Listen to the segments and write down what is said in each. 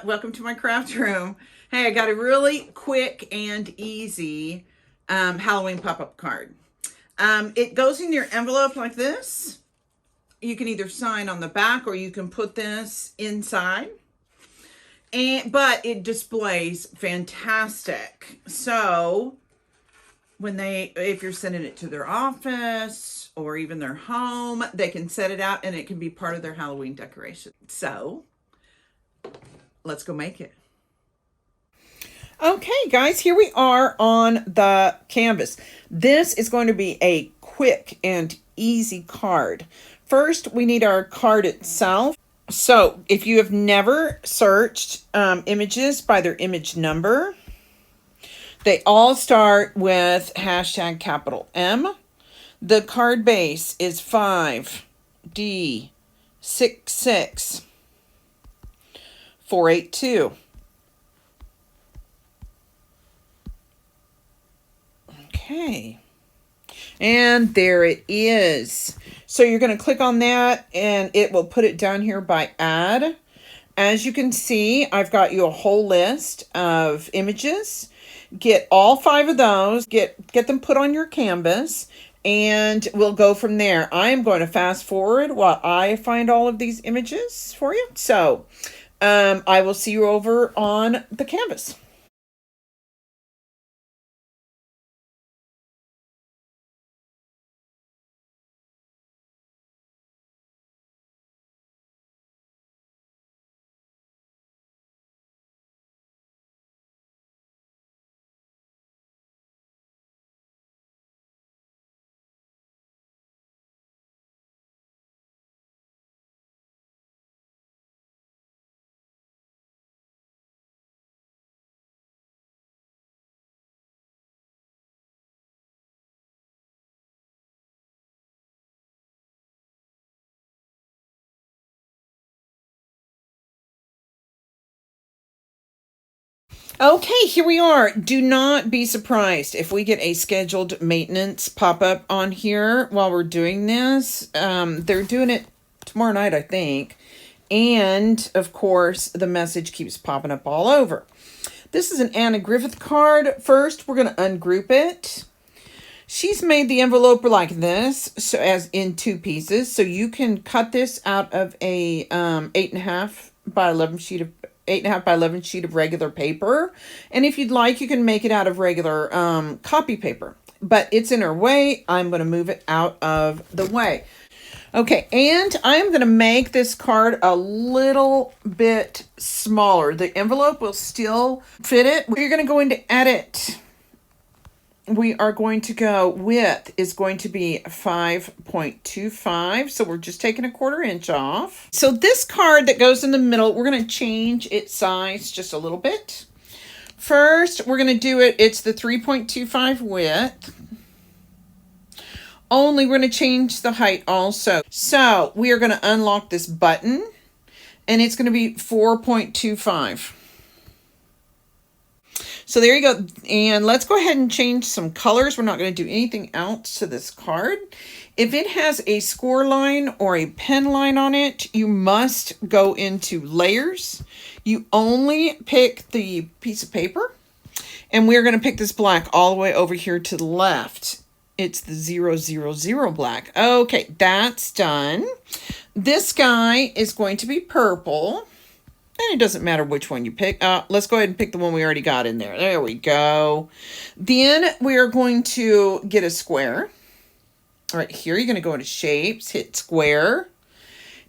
Welcome to my craft room. Hey, I got a really quick and easy Halloween pop-up card. It goes in your envelope like this. You can either sign on the back or you can put this inside. But it displays fantastic. So if you're sending it to their office or even their home, they can set it out and it can be part of their Halloween decoration. So let's go make it. Okay, guys, here we are on the canvas. This is going to be a quick and easy card. First, we need our card itself. So if you have never searched images by their image number, they all start with hashtag capital M. The card base is 5D66482. Okay. And there it is. So you're going to click on that and it will put it down here by add. As you can see, I've got you a whole list of images. Get all 5 of those, get them put on your canvas, and we'll go from there. I am going to fast forward while I find all of these images for you. So I will see you over on the canvas. Okay, here we are. Do not be surprised if we get a scheduled maintenance pop-up on here while we're doing this. They're doing it tomorrow night, I think. And, of course, the message keeps popping up all over. This is an Anna Griffith card. First, we're going to ungroup it. She's made the envelope like this, so as in 2 pieces. So you can cut this out of a 8.5 by 11 sheet of 8.5 by 11 sheet of regular paper. And if you'd like, you can make it out of regular copy paper. But it's in her way. I'm going to move it out of the way. Okay, and I'm going to make this card a little bit smaller. The envelope will still fit it. We're going to go into edit. We are going to go width is going to be 5.25. So we're just taking a 1/4 inch off. So this card that goes in the middle, we're going to change its size just a little bit. First, we're going to do it. It's the 3.25 width. Only we're going to change the height also. So we are going to unlock this button and it's going to be 4.25. So there you go. And let's go ahead and change some colors. We're not going to do anything else to this card. If it has a score line or a pen line on it, you must go into layers. You only pick the piece of paper. And we're going to pick this black all the way over here to the left. It's the 000 black. Okay, that's done. This guy is going to be purple. And it doesn't matter which one you pick. Let's go ahead and pick the one we already got in there. There we go. Then we are going to get a square. All right, here you're going to go into shapes, hit square.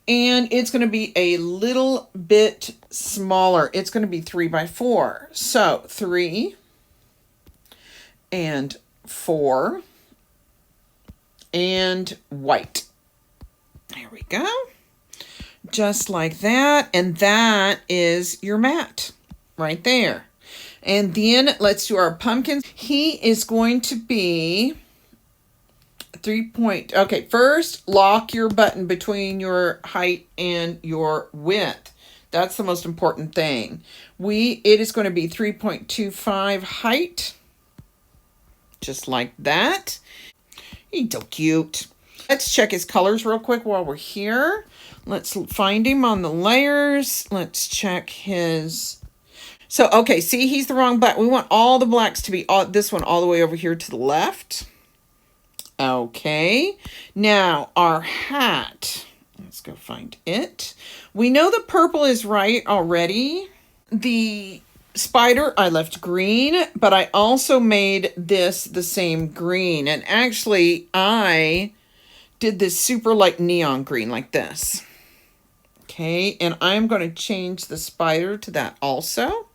And it's going to be a little bit smaller. It's going to be 3 by 4. So 3 and 4 and white. There we go. Just like that. And that is your mat right there. And then let's do our pumpkins. He is going to be 3 point. Okay, first lock your button between your height and your width. That's the most important thing. It is going to be 3.25 height. Just like that. He's so cute. Let's check his colors real quick while we're here. Let's find him on the layers. Let's check his... So, okay, see, he's the wrong black. We want all the blacks to be this one all the way over here to the left. Okay, now our hat. Let's go find it. We know the purple is right already. The spider, I left green, but I also made this the same green. And actually, I did this super like neon green like this. Okay, and I'm going to change the spider to that also.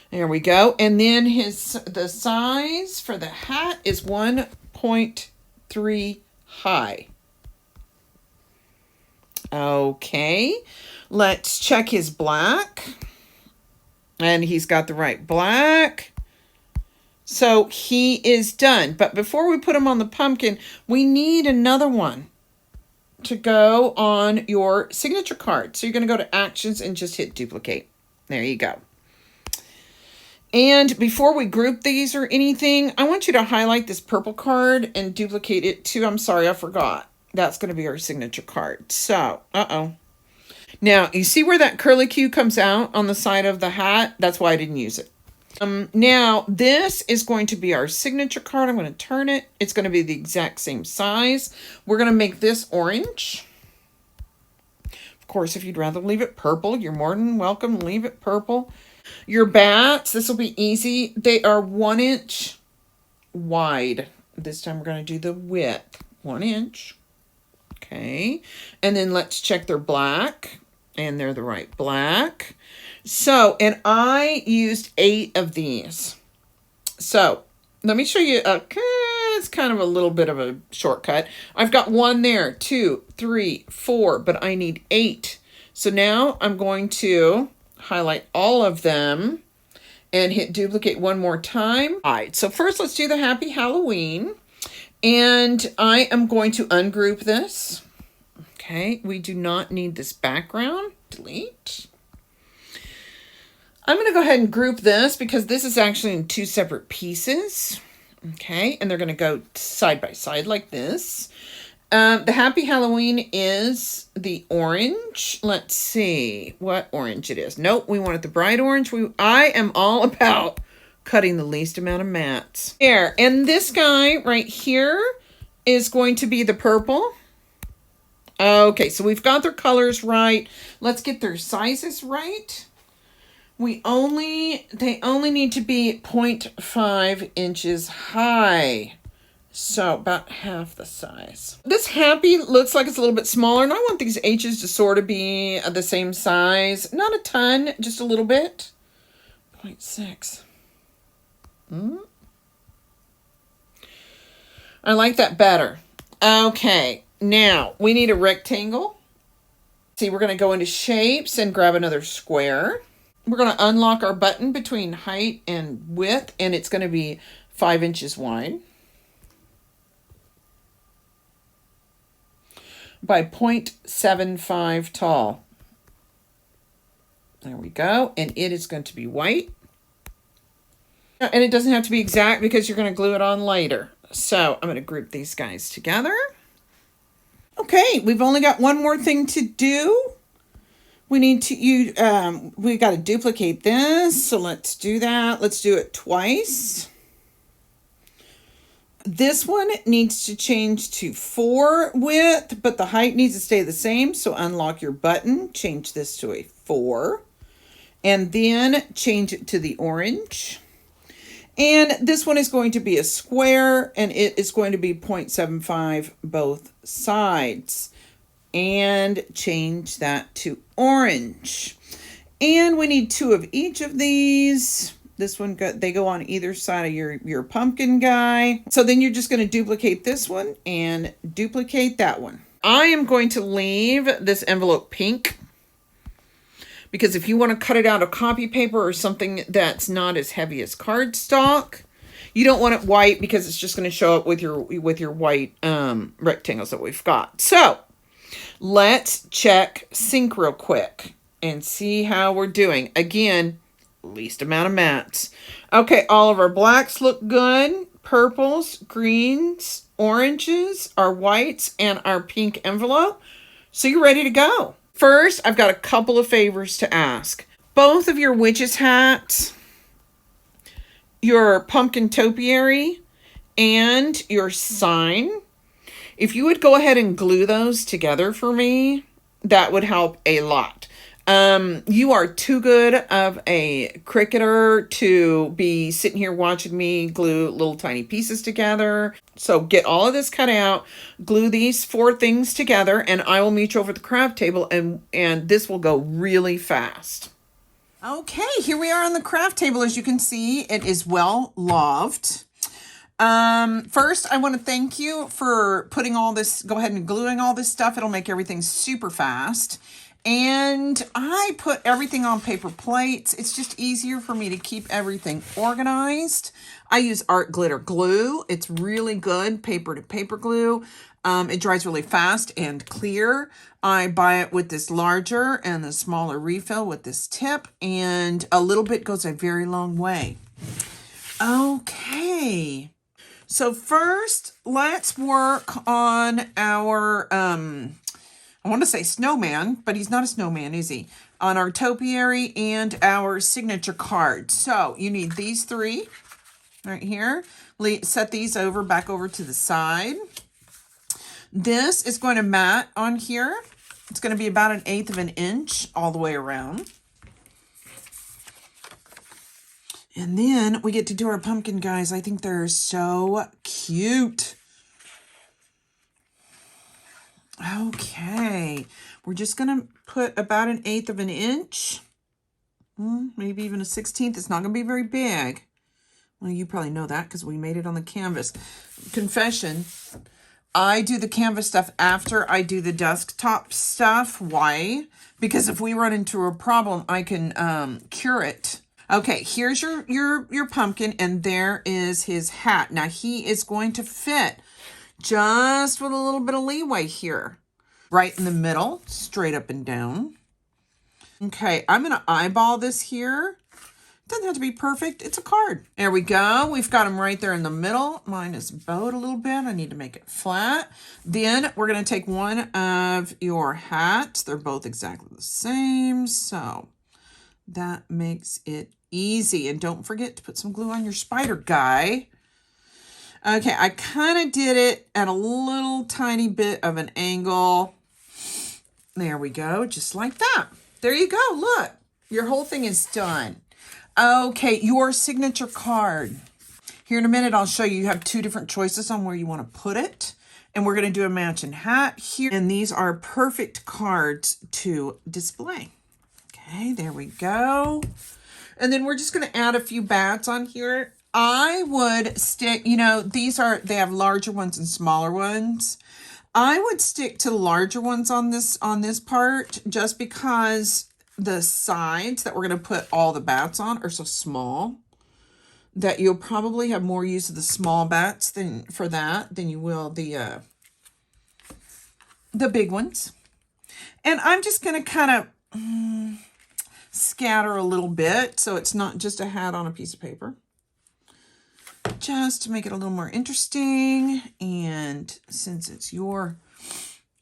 There we go. And then the size for the hat is 1.3 high. Okay, let's check his black. And he's got the right black. So he is done. But before we put him on the pumpkin, we need another one to go on your signature card. So you're going to go to Actions and just hit Duplicate. There you go. And before we group these or anything, I want you to highlight this purple card and duplicate it too. I'm sorry, I forgot. That's going to be our signature card. So, now, you see where that curly Q comes out on the side of the hat? That's why I didn't use it. Now, this is going to be our signature card. I'm going to turn it. It's going to be the exact same size. We're going to make this orange. Of course, if you'd rather leave it purple, you're more than welcome. Leave it purple. Your bats, this will be easy. They are 1 inch wide. This time we're going to do the width. 1 inch. Okay. And then let's check their black. And they're the right black. So, and I used 8 of these. So, let me show you. It's kind of a little bit of a shortcut. I've got 1 there, 2, 3, 4, but I need 8. So now I'm going to highlight all of them and hit duplicate one more time. All right, so first let's do the Happy Halloween. And I am going to ungroup this. Okay, we do not need this background. Delete. I'm going to go ahead and group this because this is actually in 2 separate pieces. Okay, and they're going to go side by side like this. The Happy Halloween is the orange. Let's see what orange it is. Nope, we wanted the bright orange. I am all about cutting the least amount of mats. There, and this guy right here is going to be the purple. Okay, so we've got their colors right. Let's get their sizes right. They only need to be 0.5 inches high. So about half the size. This Happy looks like it's a little bit smaller, and I want these H's to sort of be the same size. Not a ton, just a little bit. 0.6. I like that better. Okay, now we need a rectangle. See, we're going to go into shapes and grab another square. We're going to unlock our button between height and width, and it's going to be 5 inches wide by 0.75 tall. There we go. And it is going to be white. And it doesn't have to be exact because you're going to glue it on later. So I'm going to group these guys together. Okay, we've only got one more thing to do. We need to we got to duplicate this. So let's do that. Let's do it twice. This one needs to change to 4 width, but the height needs to stay the same. So unlock your button, change this to a 4, and then change it to the orange. And this one is going to be a square, and it is going to be 0.75 both sides. And change that to orange. And we need 2 of each of these. This one, they go on either side of your pumpkin guy. So then you're just going to duplicate this one and duplicate that one. I am going to leave this envelope pink, because if you want to cut it out of copy paper or something that's not as heavy as cardstock, you don't want it white because it's just going to show up with your white rectangles that we've got. So let's check sync real quick and see how we're doing. Again, least amount of mats. Okay, all of our blacks look good. purples, greens, oranges, our whites, and our pink envelope. So you're ready to go. First, I've got a couple of favors to ask. Both of your witch's hats, your pumpkin topiary, and your sign, if you would go ahead and glue those together for me, that would help a lot. You are too good of a Cricketer to be sitting here watching me glue little tiny pieces together. So get all of this cut out, glue these 4 things together, and I will meet you over at the craft table, and this will go really fast. Okay, here we are on the craft table. As you can see, it is well loved. First, I want to thank you for putting all this, go ahead and gluing all this stuff. It'll make everything super fast. And I put everything on paper plates. It's just easier for me to keep everything organized. I use art glitter glue. It's really good paper to paper glue. It dries really fast and clear. I buy it with this larger and the smaller refill with this tip, and a little bit goes a very long way. Okay. So first, let's work on our, I want to say snowman, but he's not a snowman, is he? On our topiary and our signature card. So you need these 3 right here. Set these back over to the side. This is going to mat on here. It's going to be about 1/8 of an inch all the way around. And then we get to do our pumpkin, guys. I think they're so cute. Okay, we're just going to put about 1/8 of an inch, maybe even 1/16. It's not going to be very big. Well, you probably know that because we made it on the canvas. Confession, I do the canvas stuff after I do the desktop stuff. Why? Because if we run into a problem, I can cure it. Okay, here's your pumpkin, and there is his hat. Now, he is going to fit just with a little bit of leeway here. Right in the middle, straight up and down. Okay, I'm going to eyeball this here. Doesn't have to be perfect. It's a card. There we go. We've got them right there in the middle. Mine is bowed a little bit. I need to make it flat. Then we're going to take one of your hats. They're both exactly the same. So that makes it easy. And don't forget to put some glue on your spider guy. Okay, I kind of did it at a little tiny bit of an angle. There we go, just like that. There you go, look. Your whole thing is done. Okay, your signature card. Here in a minute, I'll show you. You have 2 different choices on where you want to put it. And we're going to do a matching hat here. And these are perfect cards to display. Okay, there we go. And then we're just going to add a few bats on here. I would stick, they have larger ones and smaller ones. I would stick to the larger ones on this part, just because the sides that we're going to put all the bats on are so small that you'll probably have more use of the small bats than you will the big ones. And I'm just going to kind of scatter a little bit so it's not just a hat on a piece of paper. Just to make it a little more interesting. And since it's your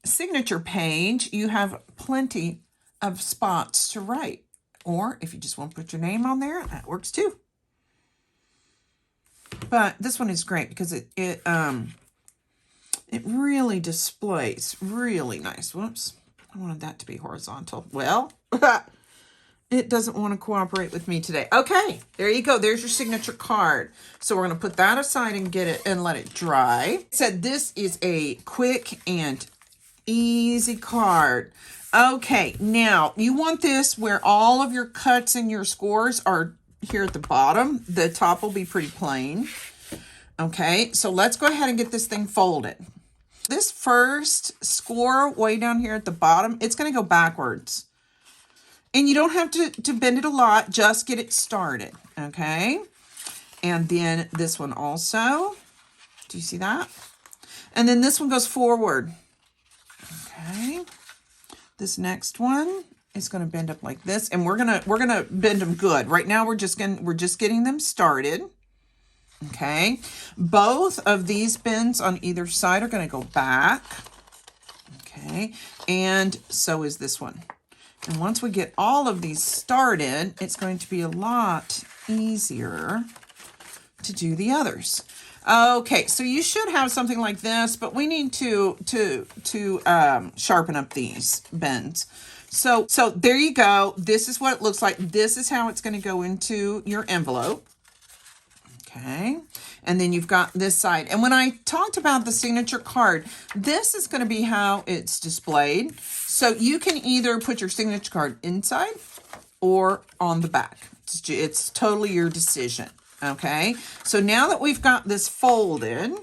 signature page, you have plenty of spots to write. Or if you just want to put your name on there, that works too. But this one is great because it really displays really nice. Whoops. I wanted that to be horizontal. Well, it doesn't want to cooperate with me today. Okay, there you go. There's your signature card. So we're going to put that aside and get it and let it dry. Said this is a quick and easy card. Okay, now you want this where all of your cuts and your scores are here at the bottom. The top will be pretty plain. Okay, so let's go ahead and get this thing folded. This first score way down here at the bottom, it's going to go backwards. And you don't have to bend it a lot, just get it started, okay? And then this one also. Do you see that? And then this one goes forward. Okay. This next one is going to bend up like this, and we're gonna bend them good. Right now we're just getting them started. Okay, both of these bins on either side are going to go back. Okay, and so is this one. And once we get all of these started, it's going to be a lot easier to do the others. Okay, so you should have something like this, but we need to sharpen up these bends. So there you go. This is what it looks like. This is how it's going to go into your envelope. Okay, and then you've got this side. And when I talked about the signature card, this is going to be how it's displayed. So you can either put your signature card inside or on the back. It's totally your decision. Okay, so now that we've got this folded,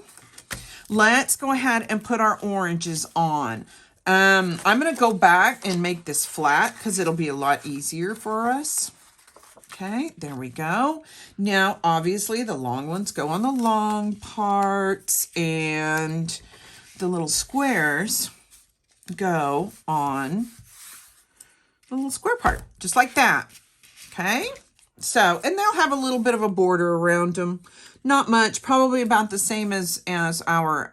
let's go ahead and put our oranges on. I'm going to go back and make this flat because it'll be a lot easier for us. Okay, there we go. Now, obviously, the long ones go on the long parts, and the little squares go on the little square part, just like that. Okay, so, and they'll have a little bit of a border around them. Not much, probably about the same as our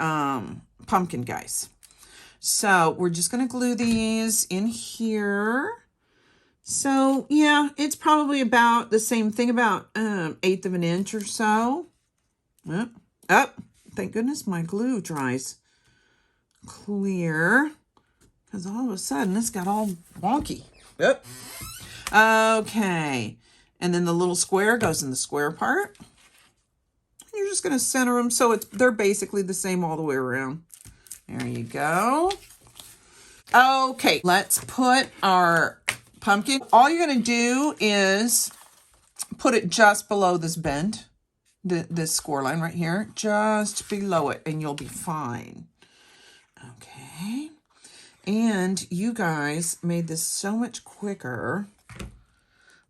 pumpkin guys. So, we're just going to glue these in here. So, yeah, it's probably about the same thing, about 1/8 of an inch or so. Oh, thank goodness my glue dries clear, because all of a sudden this got all wonky. Yep. Okay, and then the little square goes in the square part. You're just going to center them so they're basically the same all the way around. There you go. Okay, let's put our pumpkin. All you're going to do is put it just below this bend, this score line right here, just below it, and you'll be fine. Okay, and you guys made this so much quicker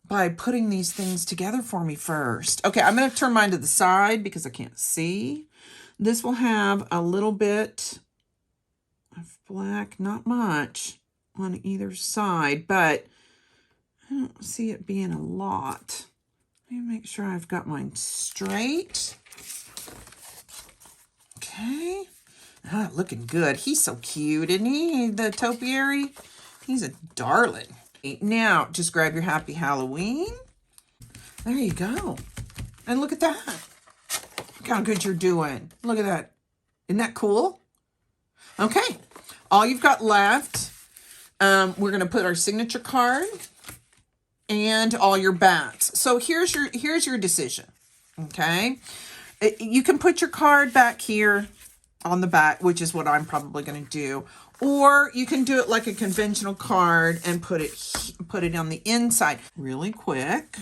by putting these things together for me first. Okay, I'm going to turn mine to the side because I can't see. This will have a little bit of black, not much, on either side, but I don't see it being a lot. Let me make sure I've got mine straight. Okay. Ah, looking good. He's so cute, isn't he? The topiary. He's a darling. Now, just grab your Happy Halloween. There you go. And look at that. Look how good you're doing. Look at that. Isn't that cool? Okay. All you've got left, we're going to put our signature card and all your bats. So here's your decision. Okay. You can put your card back here on the back, which is what I'm probably going to do. Or you can do it like a conventional card and put it on the inside really quick.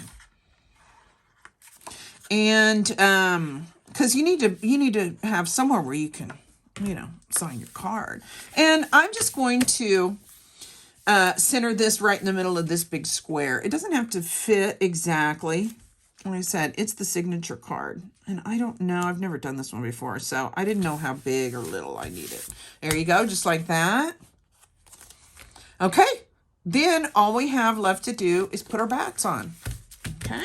And because you need to have somewhere where you can, sign your card. And I'm just going to center this right in the middle of this big square. It doesn't have to fit exactly. Like I said, it's the signature card. And I don't know, I've never done this one before, so I didn't know how big or little I needed. There you go, just like that. Okay, then all we have left to do is put our bats on. Okay,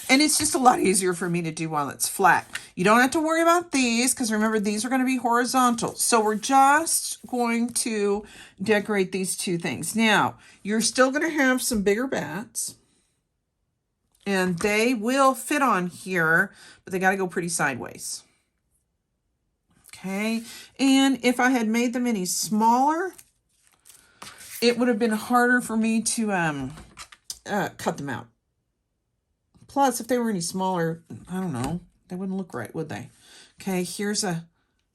and it's just a lot easier for me to do while it's flat. You don't have to worry about these, because remember, these are going to be horizontal. So we're just going to decorate these two things. Now, you're still going to have some bigger bats. And they will fit on here, but they got to go pretty sideways. Okay. And if I had made them any smaller, it would have been harder for me to cut them out. Plus, if they were any smaller, I don't know, they wouldn't look right, would they? Okay, here's a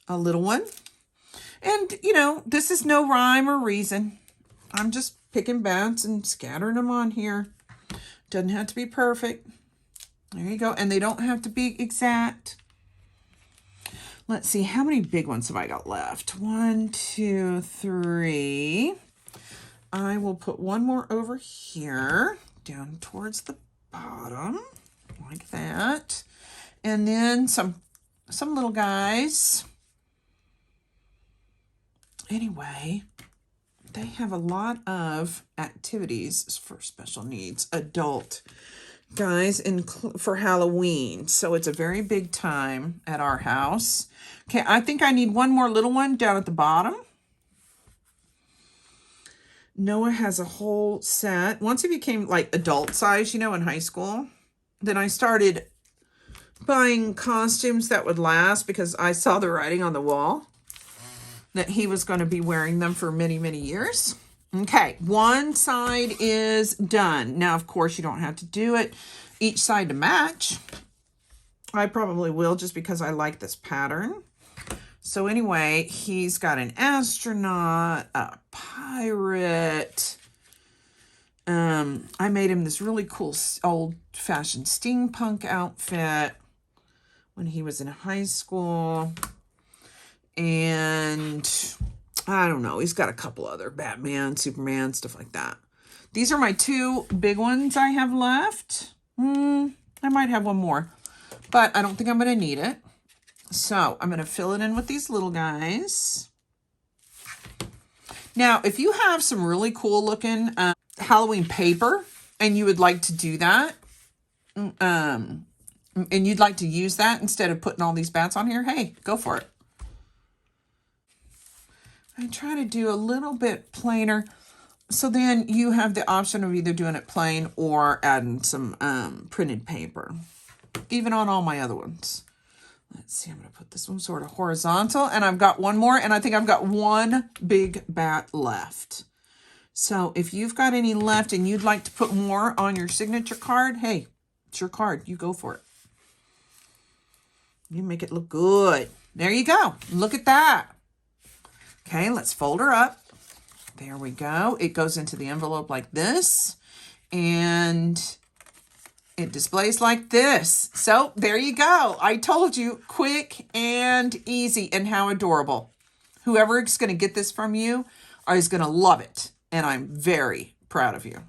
little one. And, this is no rhyme or reason. I'm just picking bats and scattering them on here. Doesn't have to be perfect. There you go. And they don't have to be exact. Let's see. How many big ones have I got left? 1, 2, 3. I will put one more over here, down towards the bottom, like that. And then some little guys. Anyway, they have a lot of activities for special needs adult guys, for Halloween. So it's a very big time at our house. Okay, I think I need one more little one down at the bottom. Noah has a whole set. Once he became like adult size, you know, in high school, then I started buying costumes that would last because I saw the writing on the wall that he was going to be wearing them for many, many years. Okay, one side is done. Now, of course, you don't have to do it each side to match. I probably will just because I like this pattern. So anyway, he's got an astronaut, a pirate. I made him this really cool old-fashioned steampunk outfit when he was in high school. And I don't know, he's got a couple other Batman, Superman, stuff like that. These are my two big ones I have left. I might have one more, but I don't think I'm going to need it. So I'm going to fill it in with these little guys. Now, if you have some really cool looking Halloween paper and you would like to do that, and you'd like to use that instead of putting all these bats on here, hey, go for it. I try to do a little bit plainer. So then you have the option of either doing it plain or adding some printed paper. Even on all my other ones. Let's see, I'm going to put this one sort of horizontal. And I've got one more. And I think I've got one big bat left. So if you've got any left and you'd like to put more on your signature card, hey, it's your card. You go for it. You make it look good. There you go. Look at that. Okay, let's fold her up. There we go. It goes into the envelope like this. And it displays like this. So there you go. I told you, quick and easy, and how adorable. Whoever is going to get this from you is going to love it. And I'm very proud of you.